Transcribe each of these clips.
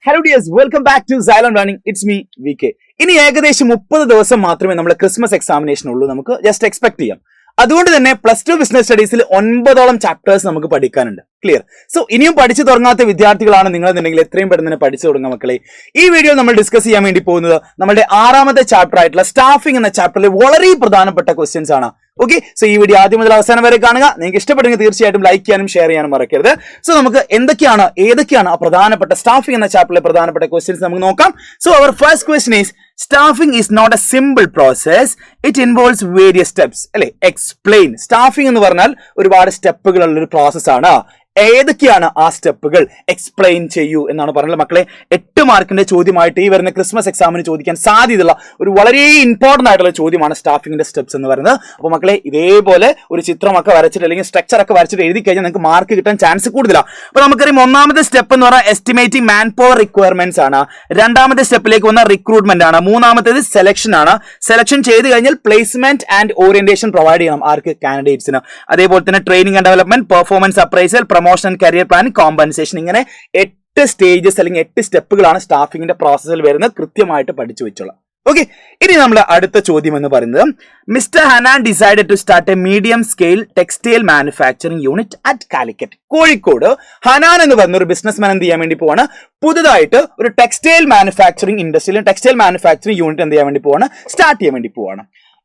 Hello dears, welcome back to Xylem Learning. It's me VK. ഇനി ഏകദേശം 30 ദിവസം മാത്രമേ നമ്മുടെ ക്രിസ്മസ് എക്സാമിനേഷൻ ഉള്ളൂ. നമുക്ക് ജസ്റ്റ് എക്സ്പെക്ട് ചെയ്യാം. അതുകൊണ്ട് തന്നെ +2 ബിസിനസ് സ്റ്റഡീസിൽ 9ഓളം ചാപ്റ്റേഴ്സ് നമുക്ക് പഠിക്കാനുണ്ട്. ക്ലിയർ? സോ ഇനിയും പഠിച്ചു തുടങ്ങാത്ത വിദ്യാർത്ഥികളാണ് നിങ്ങളെന്നുണ്ടെങ്കിൽ എത്രയും പെട്ടെന്ന് തന്നെ പഠിച്ചു തുടങ്ങുക മക്കളെ. ഈ വീഡിയോ നമ്മൾ ഡിസ്കസ് ചെയ്യാൻ വേണ്ടി പോകുന്നത് നമ്മുടെ 6ാമത്തെ ചാപ്റ്റർ ആയിട്ടുള്ള സ്റ്റാഫിംഗ് എന്ന ചാപ്റ്ററിൽ വളരെ പ്രധാനപ്പെട്ട ക്വസ്റ്റ്യൻസ് ആണ്. ഓക്കെ, സോ ഈ വീഡിയോ ആദ്യം മുതൽ അവസാനം വരെ കാണുക. നിങ്ങൾക്ക് ഇഷ്ടപ്പെട്ടെങ്കിൽ തീർച്ചയായിട്ടും ലൈക്ക് ചെയ്യാനും ഷെയർ ചെയ്യാനും മറക്കരുത്. സോ നമുക്ക് ഏതൊക്കെയാണ് ആ പ്രധാനപ്പെട്ട സ്റ്റാഫിംഗ് എന്ന ചാപ്റ്ററിലെ പ്രധാനപ്പെട്ട ക്വസ്റ്റ്യൻസ് നമുക്ക് നോക്കാം. So our first question is staffing is not a simple process, it involves various steps. അല്ലെ, എക്സ്പ്ലെയിൻ. സ്റ്റാഫിംഗ് എന്ന് പറഞ്ഞാൽ ഒരുപാട് സ്റ്റെപ്പുകളുള്ള ഒരു പ്രോസസ് ആണ്. ഏതൊക്കെയാണ് ആ സ്റ്റെപ്പുകൾ? എക്സ്പ്ലെയിൻ ചെയ്യൂ എന്നാണ് പറഞ്ഞത് മക്കളെ. 8 മാർക്കിന്റെ ചോദ്യമായിട്ട് ഈ വരുന്ന ക്രിസ്മസ് എക്സാമിന് ചോദിക്കാൻ സാധ്യതയുള്ള ഒരു വളരെ ഇമ്പോർട്ടന്റ് ആയിട്ടുള്ള ചോദ്യമാണ് സ്റ്റാഫിംഗിന്റെ സ്റ്റെപ്സ് എന്ന് പറയുന്നത്. അപ്പോൾ മക്കളെ ഇതേപോലെ ഒരു ചിത്രമൊക്കെ വരച്ചിട്ട് അല്ലെങ്കിൽ സ്ട്രക്ചർ ഒക്കെ വരച്ചിട്ട് എഴുതി കഴിഞ്ഞാൽ നിങ്ങൾക്ക് മാർക്ക് കിട്ടാൻ ചാൻസ് കൂടുതലാണ്. അപ്പോൾ നമുക്കറിയാം, 1ാമത്തെ സ്റ്റെപ്പ് എന്ന് പറഞ്ഞാൽ എസ്റ്റിമേറ്റിംഗ് മാൻ പവർ റിക്വയർമെന്റ്സ് ആണ്. 2ാമത്തെ സ്റ്റെപ്പിലേക്ക് വന്ന റിക്രൂട്ട്മെന്റ് ആണ്. 3ാമത്തേത് സെലക്ഷൻ ആണ്. സെലക്ഷൻ ചെയ്ത് കഴിഞ്ഞാൽ പ്ലേസ്മെന്റ് ആൻഡ് ഓറിയന്റേഷൻ പ്രൊവൈഡ് ചെയ്യണം ആർക്ക്? കാൻഡിഡേറ്റ്സിന്. അതേപോലെ തന്നെ training and development, performance appraisal, promotion, career plan, compensation. ഇങ്ങനെ 8 സ്റ്റേജസ് അല്ലെങ്കിൽ 8 സ്റ്റെപ്പുകളാണ് സ്റ്റാഫിംഗിന്റെ പ്രോസസ്സിൽ വരുന്നത്. കൃത്യമായിട്ട് പഠിച്ചു വെച്ചോളാം. ഓക്കെ, ഇനി നമ്മുടെ അടുത്ത ചോദ്യം എന്ന് പറയുന്നത്, Mister Hanan decided to start a medium scale textile manufacturing unit at Calicut. Kozhikode Hanan എന്ന് പറഞ്ഞ ഒരു ബിസിനസ്മാൻ എന്ത് ചെയ്യാൻ വേണ്ടി പോവാണ്? പുതുതായിട്ട് ഒരു ടെക്സ്റ്റൈൽ മാനുഫാക്ചറിംഗ് ഇൻഡസ്ട്രിയിൽ ടെക്സ്റ്റൈൽ മാനുഫാക്ചറിംഗ് യൂണിറ്റ് എന്ത് ചെയ്യാൻ വേണ്ടി പോവാണ്? സ്റ്റാർട്ട് ചെയ്യാൻ വേണ്ടി പോവാണ്.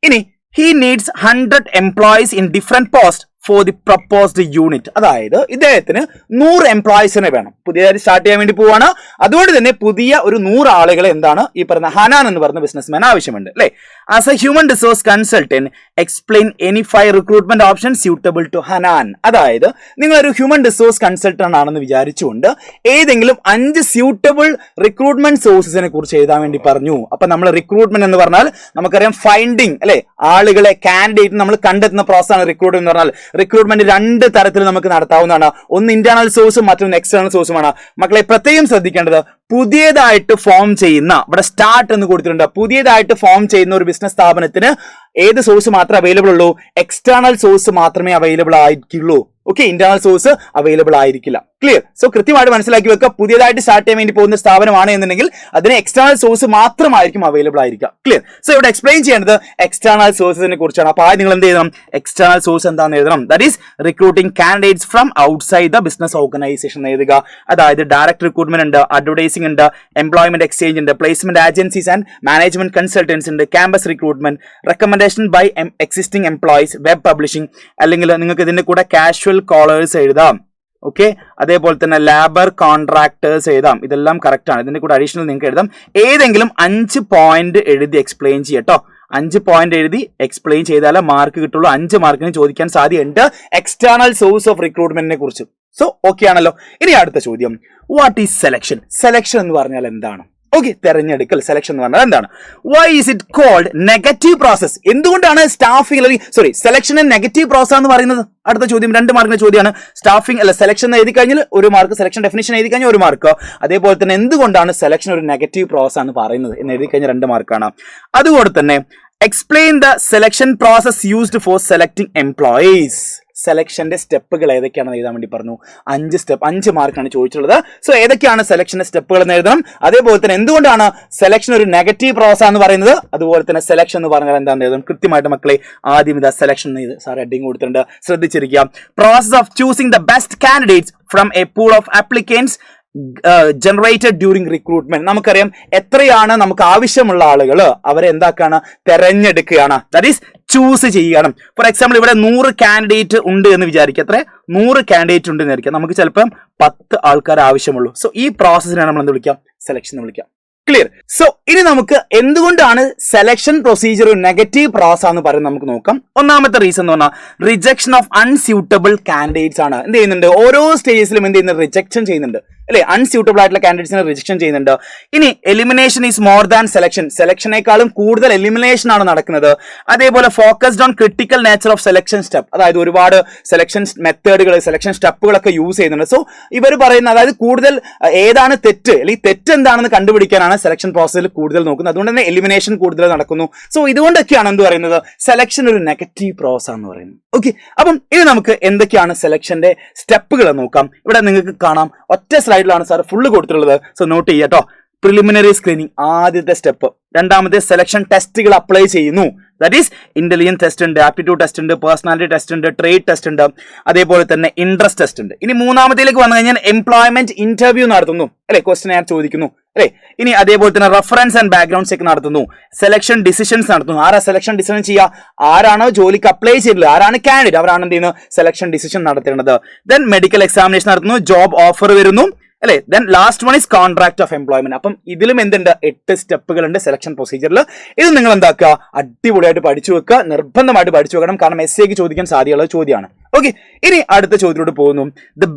ഇനി he needs 100 employees in different posts for the proposed unit. അതായത് ഇദ്ദേഹത്തിന് 100 എംപ്ലോയീസിനെ വേണം. പുതിയതായിട്ട് സ്റ്റാർട്ട് ചെയ്യാൻ വേണ്ടി പോവാണ്. അതുകൊണ്ട് തന്നെ പുതിയ ഒരു 100 ആളുകളെ എന്താണ് ഈ പറഞ്ഞ ഹനാൻ എന്ന് പറഞ്ഞ ബിസിനസ്മാൻ ആവശ്യമുണ്ട്. അല്ലെ, as a human resource consultant explain any 5 recruitment option suitable to Hanan. അതായത് നിങ്ങളൊരു ഹ്യൂമൻ റിസോഴ്സ് കൺസൾട്ടന്റ് ആണെന്ന് വിചാരിച്ചുകൊണ്ട് ഏതെങ്കിലും 5 സ്യൂട്ടബിൾ റിക്രൂട്ട്മെന്റ് സോഴ്സസിനെ കുറിച്ച് എഴുതാൻ വേണ്ടി പറഞ്ഞു. അപ്പൊ നമ്മൾ റിക്രൂട്ട്മെന്റ് എന്ന് പറഞ്ഞാൽ നമുക്കറിയാം ഫൈൻഡിങ്, അല്ലെ, ആളുകളെ കാൻഡിഡേറ്റ് നമ്മൾ കണ്ടെത്തുന്ന പ്രോസസ് ആണ് റിക്രൂട്ട്മെന്റ് എന്ന് പറഞ്ഞാൽ. റിക്രൂട്ട്മെന്റ് 2 തരത്തിൽ നമുക്ക് നടത്താവുന്നതാണ്. ഒന്ന് ഇന്റേണൽ സോഴ്സും മറ്റൊന്ന് എക്സ്റ്റേണൽ സോഴ്സുമാണ്. മക്കളെ പ്രത്യേകം ശ്രദ്ധിക്കേണ്ടത്, പുതിയതായിട്ട് ഫോം ചെയ്യുന്ന, ഇവിടെ സ്റ്റാർട്ട് എന്ന് കൊടുത്തിട്ടുണ്ട്, പുതിയതായിട്ട് ഫോം ചെയ്യുന്ന ഒരു ബിസിനസ് സ്ഥാപനത്തിന് ഏത് സോഴ്സ് മാത്രമേ അവൈലബിൾ ഉള്ളൂ? എക്സ്റ്റേണൽ സോഴ്സ് മാത്രമേ അവൈലബിൾ ആയിരിക്കുള്ളൂ. ഓക്കെ, ഇന്റേണൽ സോഴ്സ് അവൈലബിൾ ആയിരിക്കില്ല. ക്ലിയർ? സോ കൃത്യമായിട്ട് മനസ്സിലാക്കി വെക്കുക. പുതിയതായിട്ട് സ്റ്റാർട്ട് ചെയ്യാൻ വേണ്ടി പോകുന്ന സ്ഥാപനമാണ് എന്നുണ്ടെങ്കിൽ അതിന് എക്സ്റ്റേണൽ സോഴ്സ് മാത്രമായിരിക്കും അവൈലബിൾ ആയിരിക്കുക. ക്ലിയർ? സോ ഇവിടെ എക്സ്പ്ലെയിൻ ചെയ്യേണ്ടത് എക്സ്റ്റേണൽ സോഴ്സിനെ കുറിച്ചാണ്. അപ്പോൾ നിങ്ങൾ എന്ത് ചെയ്യണം? എക്സ്റ്റേണൽ സോഴ്സ് എന്താണെന്ന് എഴുതണം. That is recruiting candidates from outside the business organisation എഴുതുക. അതായത് ഡയറക്ട് റിക്രൂട്ട്മെന്റ് ഉണ്ട്, അഡ്വർടൈസിംഗ് ഉണ്ട്, എംപ്ലോയ്മെന്റ് എക്സ്ചേഞ്ച് ഉണ്ട്, placement agencies and management consultants ഉണ്ട്, campus recruitment, recommendation by existing employees, web publishing, അല്ലെങ്കിൽ നിങ്ങൾക്ക് ഇതിന്റെ കൂടെ കാഷ്വൽ കോളേഴ്സ് എഴുതാം. ഓക്കെ, അതേപോലെ തന്നെ ലേബർ കോൺട്രാക്ടേഴ്സ് എഴുതാം. ഇതെല്ലാം കറക്റ്റ് ആണ്. ഇതിന്റെ കൂടെ അഡീഷണൽ നിങ്ങൾക്ക് എഴുതാം. ഏതെങ്കിലും 5 പോയിന്റ് എഴുതി എക്സ്പ്ലെയിൻ ചെയ്യട്ടോ. 5 പോയിന്റ് എഴുതി എക്സ്പ്ലെയിൻ ചെയ്താലേ മാർക്ക് കിട്ടുള്ളൂ. 5 മാർക്കിന് ചോദിക്കാൻ സാധ്യതയുണ്ട് എക്സ്റ്റേണൽ സോഴ്സ് ഓഫ് റിക്രൂട്ട്മെന്റിനെ കുറിച്ച്. സോ ഓക്കെ ആണല്ലോ. ഇനി അടുത്ത ചോദ്യം, വാട്ട് ഈസ് സെലക്ഷൻ? സെലക്ഷൻ എന്ന് പറഞ്ഞാൽ എന്താണ്? ഓക്കെ, തെരഞ്ഞെടുക്കൽ, സെലക്ഷൻ എന്ന് പറഞ്ഞാൽ എന്താണ്? Why is it called negative process? എന്തുകൊണ്ടാണ് സ്റ്റാഫിംഗ് സെലക്ഷനെ നെഗറ്റീവ് പ്രോസസ് എന്ന് പറയുന്നത്? അടുത്ത ചോദ്യം 2 മാർക്കിന്റെ ചോദ്യമാണ്. സ്റ്റാഫിംഗ് അല്ല സെലക്ഷൻ എഴുതി കഴിഞ്ഞാൽ 1 മാർക്ക്, സെലക്ഷൻ ഡെഫിനിഷൻ എഴുതി കഴിഞ്ഞാൽ 1 മാർക്ക്. അതേപോലെ തന്നെ എന്തുകൊണ്ടാണ് സെലക്ഷൻ ഒരു നെഗറ്റീവ് പ്രോസസ് ആണ് പറയുന്നത് എന്ന് എഴുതി കഴിഞ്ഞാൽ 2 മാർക്കാണ്. അതുകൊണ്ട് തന്നെ explain the selection process used for selecting employees. സെലക്ഷന്റെ സ്റ്റെപ്പുകൾ ഏതൊക്കെയാണെന്ന് എഴുതാൻ വേണ്ടി പറഞ്ഞു. 5 സ്റ്റെപ്പ്, 5 മാർക്കാണ് ചോദിച്ചിട്ടുള്ളത്. സോ ഏതൊക്കെയാണ് സെലക്ഷന്റെ സ്റ്റെപ്പുകൾ എന്ന് എഴുതണം. അതേപോലെ തന്നെ എന്തുകൊണ്ടാണ് സെലക്ഷൻ ഒരു നെഗറ്റീവ് പ്രോസസ് എന്ന് പറയുന്നത്, അതുപോലെ തന്നെ സെലക്ഷൻ എന്ന് പറഞ്ഞാൽ എന്താണെന്ന് എഴുതണം. കൃത്യമായിട്ട് മക്കളെ ആദ്യം ഇതാ സെലക്ഷൻ സാർ ഹെഡിങ് കൊടുത്തിട്ടുണ്ട്, ശ്രദ്ധിച്ചിരിക്കുക. Process of choosing the best candidates from a pool of applicants generated during recruitment. നമുക്കറിയാം എത്രയാണ് നമുക്ക് ആവശ്യമുള്ള ആളുകൾ, അവരെ എന്താക്കാണ്? തെരഞ്ഞെടുക്കുകയാണ്. ദാറ്റ് ഈസ് ചൂസ് ചെയ്യണം. ഫോർ എക്സാമ്പിൾ ഇവിടെ 100 കാൻഡിഡേറ്റ് ഉണ്ട് എന്ന് വിചാരിക്കുക. എത്ര? 100 കാൻഡിഡേറ്റ് ഉണ്ട് എന്ന് വിചാരിക്കുക. നമുക്ക് ചിലപ്പം 10 ആൾക്കാർ ആവശ്യമുള്ളൂ. സോ ഈ പ്രോസസ്സിനാണ് നമ്മൾ എന്ത് വിളിക്കാം? സെലക്ഷൻ എന്ന് വിളിക്കാം. ക്ലിയർ? സോ ഇനി നമുക്ക് എന്തുകൊണ്ടാണ് സെലക്ഷൻ പ്രൊസീജിയർ ഒരു നെഗറ്റീവ് പ്രോസസ് ആണെന്ന് പറയുന്നത് നമുക്ക് നോക്കാം. 1ാമത്തെ റീസൺ എന്ന് പറഞ്ഞാൽ റിജക്ഷൻ ഓഫ് അൺസ്യൂട്ടബിൾ കാൻഡിഡേറ്റ്സ് ആണ്. എന്ത് ചെയ്യുന്നുണ്ട്? ഓരോ സ്റ്റേജിലും എന്ത് ചെയ്യുന്നുണ്ട്? റിജക്ഷൻ ചെയ്യുന്നുണ്ട്. അല്ലെ, അൺസ്യൂട്ടബിൾ ആയിട്ടുള്ള കാൻഡിഡേറ്റ്സിനെ റിജക്ഷൻ ചെയ്യുന്നുണ്ട്. ഇനി elimination is more than selection. സെലക്ഷനേക്കാളും കൂടുതൽ എലിമിനേഷൻ ആണ് നടക്കുന്നത്. അതേപോലെ focused on critical nature of selection step. അതായത് ഒരുപാട് സെലക്ഷൻ മെത്തേഡുകൾ, സെലക്ഷൻ സ്റ്റെപ്പുകളൊക്കെ യൂസ് ചെയ്യുന്നുണ്ട്. സോ ഇവർ പറയുന്ന, അതായത് കൂടുതൽ ഏതാണ് തെറ്റ് അല്ലെങ്കിൽ തെറ്റ് എന്താണെന്ന് കണ്ടുപിടിക്കാനാണ് സെലക്ഷൻ പ്രോസസ്സിൽ കൂടുതൽ നോക്കുന്നത്. അതുകൊണ്ട് തന്നെ എലിമിനേഷൻ കൂടുതൽ നടക്കുന്നു. സോ ഇതുകൊണ്ടൊക്കെയാണ് എന്ത് പറയുന്നത്? സെലക്ഷൻ ഒരു നെഗറ്റീവ് പ്രോസസ് എന്ന് പറയുന്നത്. ഓക്കെ, അപ്പം ഇനി നമുക്ക് എന്തൊക്കെയാണ് സെലക്ഷന്റെ സ്റ്റെപ്പുകൾ നോക്കാം. ഇവിടെ നിങ്ങൾക്ക് കാണാം ഒറ്റ സ്ലൈഡിലാണ് സാർ ഫുള്ള് കൊടുത്തിട്ടുള്ളത്. സോ നോട്ട് ചെയ്യാട്ടോ. പ്രിലിമിനറി സ്ക്രീനിങ് ആദ്യത്തെ സ്റ്റെപ്പ്. രണ്ടാമത്തെ സെലക്ഷൻ ടെസ്റ്റുകൾ അപ്ലൈ ചെയ്യുന്നു. ദാറ്റ് ഈസ് ഇന്റലിജൻസ് ടെസ്റ്റ് ഉണ്ട്, ആപ്റ്റിറ്റ്യൂഡ് ടെസ്റ്റ് ഉണ്ട്, പേഴ്സണാലിറ്റി ടെസ്റ്റ് ഉണ്ട്, ട്രേഡ് ടെസ്റ്റ് ഉണ്ട്, അതേപോലെ തന്നെ ഇൻട്രസ്റ്റ് ടെസ്റ്റ് ഉണ്ട്. ഇനി മൂന്നാമത്തേക്ക് വന്നു കഴിഞ്ഞാൽ എംപ്ലോയ്മെന്റ് ഇന്റർവ്യൂ നടത്തുന്നു അല്ലെ, ക്വസ്റ്റ്യൻ ആൻസർ ചോദിക്കുന്നു അല്ലെ. ഇനി അതേപോലെ തന്നെ റെഫറൻസ് ആൻഡ് ബാക്ക്ഗ്രൗണ്ട് ചെക്ക് നടത്തുന്നു, സെലക്ഷൻ ഡിസിഷൻസ് നടത്തുന്നു. ആരാ സെലക്ഷൻ ഡിസിഷൻ ചെയ്യുക? ആരാണോ ജോലിക്ക് അപ്ലൈ ചെയ്തില്ല, ആരാണ് കാൻഡിഡേറ്റ്, അവരാണ് എന്ത് ചെയ്യുന്നത് സെലക്ഷൻ ഡിസിഷൻ നടത്തേണ്ടത്. ദെൻ മെഡിക്കൽ എക്സാമിനേഷൻ നടത്തുന്നു, ജോബ് ഓഫർ വരുന്നു അല്ലെ. Then last one is contract of employment. അപ്പം ഇതിലും എന്തുണ്ട്? 8 സ്റ്റെപ്പുകൾ ഉണ്ട് സെലക്ഷൻ പ്രൊസീജിയറിൽ. ഇത് നിങ്ങൾ എന്താക്കുക? അടിപൊളിയായിട്ട് പഠിച്ചു വെക്കുക, നിർബന്ധമായിട്ട് പഠിച്ചു വെക്കണം. കാരണം എസ്എക്ക് ചോദിക്കാൻ സാധ്യതയുള്ള ചോദ്യമാണ്. ഓക്കെ, ഇനി അടുത്ത ചോദ്യത്തിലോട്ട് പോകുന്നു. The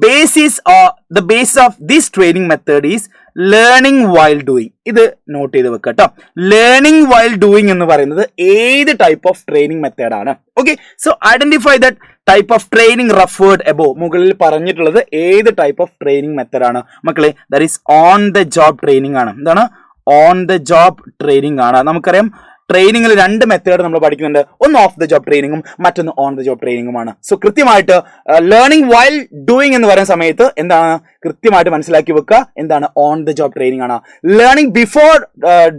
base of this training method is learning while doing. ഇത് നോട്ട് ചെയ്ത് വെക്കുക കേട്ടോ. ലേണിംഗ് വൈൽ ഡൂയിങ് എന്ന് പറയുന്നത് ഏത് ടൈപ്പ് ഓഫ് ട്രെയിനിങ് മെത്തേഡാണ്? Okay, so identify that type of training referred above. മുകളിൽ പറഞ്ഞിട്ടുള്ളത് ഏത് ടൈപ്പ് ഓഫ് ട്രെയിനിങ് മെത്തേഡാണ് മക്കളെ? That is on the job training ആണ്. എന്താണ്? ഓൺ ദ ജോബ് ട്രെയിനിങ് ആണ്. നമുക്കറിയാം ട്രെയിനിങ്ങിൽ 2 മെത്തേഡ് നമ്മൾ പഠിക്കുന്നുണ്ട്. ഒന്ന് ഓഫ് ദ ജോബ് ട്രെയിനിങ്ങും മറ്റൊന്ന് ഓൺ ദ ജോബ് ട്രെയിനിങ്ങുമാണ്. സോ കൃത്യമായിട്ട് ലേണിംഗ് വൈൽ ഡൂയിങ് എന്ന് പറയുന്ന സമയത്ത് എന്താണ് കൃത്യമായിട്ട് മനസ്സിലാക്കി വെക്കുക. എന്താണ്? ഓൺ ദ ജോബ് ട്രെയിനിങ് ആണ്. ലേണിംഗ് ബിഫോർ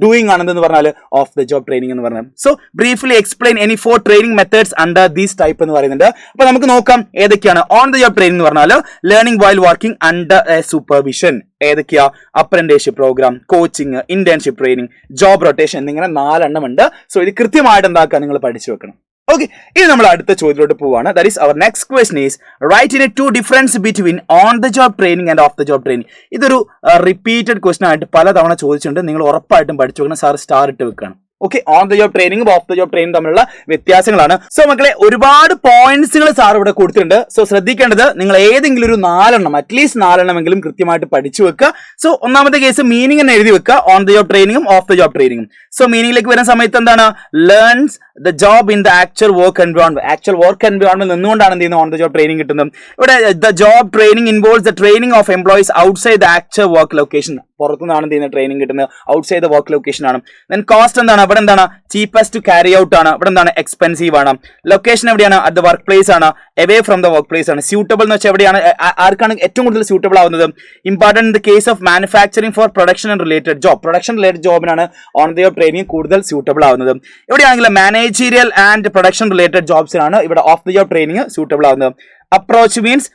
ഡൂയിങ് ആണെന്ന് പറഞ്ഞാൽ ഓഫ് ദ ജോബ് ട്രെയിനിങ് എന്ന് പറഞ്ഞാൽ. So briefly explain any 4 training methods under these type എന്ന് പറയുന്നുണ്ട്. അപ്പൊ നമുക്ക് നോക്കാം ഏതൊക്കെയാണ്. ഓൺ ദ ജോബ് ട്രെയിനിങ് എന്ന് പറഞ്ഞാൽ learning while working under a supervision. ഏതൊക്കെയാ? Apprenticeship programme, coaching, internship training, job rotation എന്നിങ്ങനെ 4 എണ്ണം ഉണ്ട്. സോ ഇത് കൃത്യമായിട്ട് എന്താക്കുക? നിങ്ങൾ പഠിച്ചു വെക്കണം. ഓക്കെ, ഇനി നമ്മൾ അടുത്ത ചോദ്യത്തിലോട്ട് പോവാണ്. That is our next question is write in a 2 difference between on the job training and off the job training. ഇതൊരു റിപ്പീറ്റഡ് ക്വസ്റ്റൻ ആയിട്ട് പലതവണ ചോദിച്ചിട്ടുണ്ട്. നിങ്ങൾ ഉറപ്പായിട്ടും പഠിച്ചു വെക്കണം. സാർ സ്റ്റാർ ഇട്ട് വെക്കണം. ഓക്കെ, ഓൺ ദ ജോബ് ട്രെയിനിങ്ങും ഓഫ് ദ ജോബ് ട്രെയിനിങ് തമ്മിലുള്ള വ്യത്യാസങ്ങളാണ്. സോ മക്കളെ ഒരുപാട് പോയിന്റ്സുകൾ സാർ ഇവിടെ കൊടുത്തിട്ടുണ്ട്. സോ ശ്രദ്ധിക്കേണ്ടത് നിങ്ങൾ ഏതെങ്കിലും ഒരു 4 എണ്ണം അറ്റ്ലീസ്റ്റ് 4 എണ്ണമെങ്കിലും കൃത്യമായിട്ട് പഠിച്ചു വെക്കുക. സോ ഒന്നാമത്തെ കേസ് മീനിങ് എന്ന് എഴുതി വെക്കുക, ഓൺ ദ ജോബ് ട്രെയിനിങ്ങും ഓഫ് ദ ജോബ് ട്രെയിനിങ്ങും. സോ മീനിങ്ങിലേക്ക് വരുന്ന സമയത്ത് എന്താണ്? Learns the job in the actual work environment. Actual work environment നിന്നുകൊണ്ടാണ് എന്ത് ചെയ്യുന്നത്? ഓൺ ദ ജോബ് ട്രെയിനിങ് കിട്ടുന്നത്. ഇവിടെ the job training involves the training of employees outside the actual work location. പുറത്തുനിന്നാണ് എന്ത് ചെയ്യുന്നത്? ട്രെയിനിങ് കിട്ടുന്നത്. ഔട്ട്സൈഡ് ദ വർക്ക് ലൊക്കേഷൻ ആണ്. ദെൻ കോസ്റ്റ് എന്താണ്? ഇവിടെ എന്താണ്? ചീപ്പസ്റ്റ് ടു ക്യാരി ഔട്ട് ആണ്. ഇവിടെ എന്താണ്? എക്സ്പെൻസീവ് ആണ്. ലൊക്കേഷൻ എവിടെയാണ്? അറ്റ് ദ വർക്ക് പ്ലേസ് ആണ്. Away from the work place ആണ്. സ്യൂട്ടബിൾ എന്ന് വെച്ചാൽ എവിടെയാണ്? ആർക്കാണ് ഏറ്റവും കൂടുതൽ സ്യൂട്ടബിൾ ആവുന്നത്? Important in the case of manufacturing for production and related job. Production related ജോബിനാണ് ഓൺ ദ ജോബ് ട്രെയിനിങ് കൂടുതൽ സ്യൂട്ടബിൾ ആവുന്നത്. എവിടെയാണെങ്കിൽ മാനേജീരിയൽ ആൻഡ് പ്രൊഡക്ഷൻ റിലേറ്റഡ് ജോബ്സിനാണ് ഇവിടെ off the job training suitable ആവുന്നത്. അപ്രോച്ച് മീൻസ്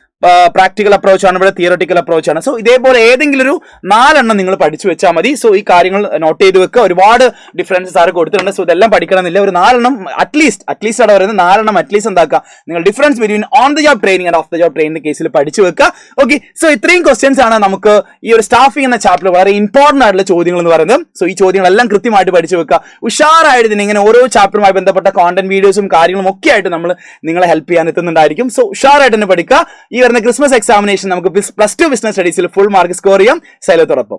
പ്രാക്ടിക്കൽ അപ്രോച്ച് ആണ്, ഇവിടെ theoretical approach ആണ്. സോ ഇതേപോലെ ഏതെങ്കിലും ഒരു 4 എണ്ണം നിങ്ങൾ പഠിച്ചു വെച്ചാൽ മതി. സോ ഈ കാര്യങ്ങൾ നോട്ട് ചെയ്ത് വെക്കുക. ഒരുപാട് ഡിഫറൻസസ് ആറ് കൊടുത്തിട്ടുണ്ട്. സോ ഇതെല്ലാം പഠിക്കണമെന്നില്ല. ഒരു 4 എണ്ണം അറ്റ്ലീസ്റ്റ് അവിടെ പറയുന്നത് 4 എണ്ണം അറ്റ്ലീസ്റ്റ് എന്താക്കുക? നിങ്ങൾ difference between on the job training and off the job training കേസിൽ പഠിച്ചു വെക്കുക. ഓക്കെ, സോ ഇത്രയും ക്വസ്റ്റ്യൻസ് ആണ് നമുക്ക് ഈ ഒരു സ്റ്റാഫിംഗ് എന്ന ചാപ്റ്റർ വളരെ ഇമ്പോർട്ടന്റ് ആയിട്ടുള്ള ചോദ്യങ്ങൾ എന്ന് പറയുന്നത്. സോ ഈ ചോദ്യങ്ങളെല്ലാം കൃത്യമായിട്ട് പഠിച്ചു വെക്കുക. ഉഷാറായിട്ട് ഇതിന് ഇങ്ങനെ ഓരോ ചാപ്റ്ററുമായി ബന്ധപ്പെട്ട കോണ്ടന്റ് വീഡിയോസും കാര്യങ്ങളും ഒക്കെ ആയിട്ട് നമ്മൾ നിങ്ങളെ ഹെൽപ്പ് ചെയ്യാൻ എത്തുന്നുണ്ടായിരിക്കും. സോ ഉഷാറായിട്ട് തന്നെ പഠിക്കുക. ഈ വരുന്ന ക്രിസ്മസ് എക്സാമിനേഷൻ നമുക്ക് +2 ബിസിനസ് സ്റ്റഡീസിൽ ഫുൾ മാർക്ക് സ്കോർ ചെയ്യാം സൈലത്തോടൊപ്പം.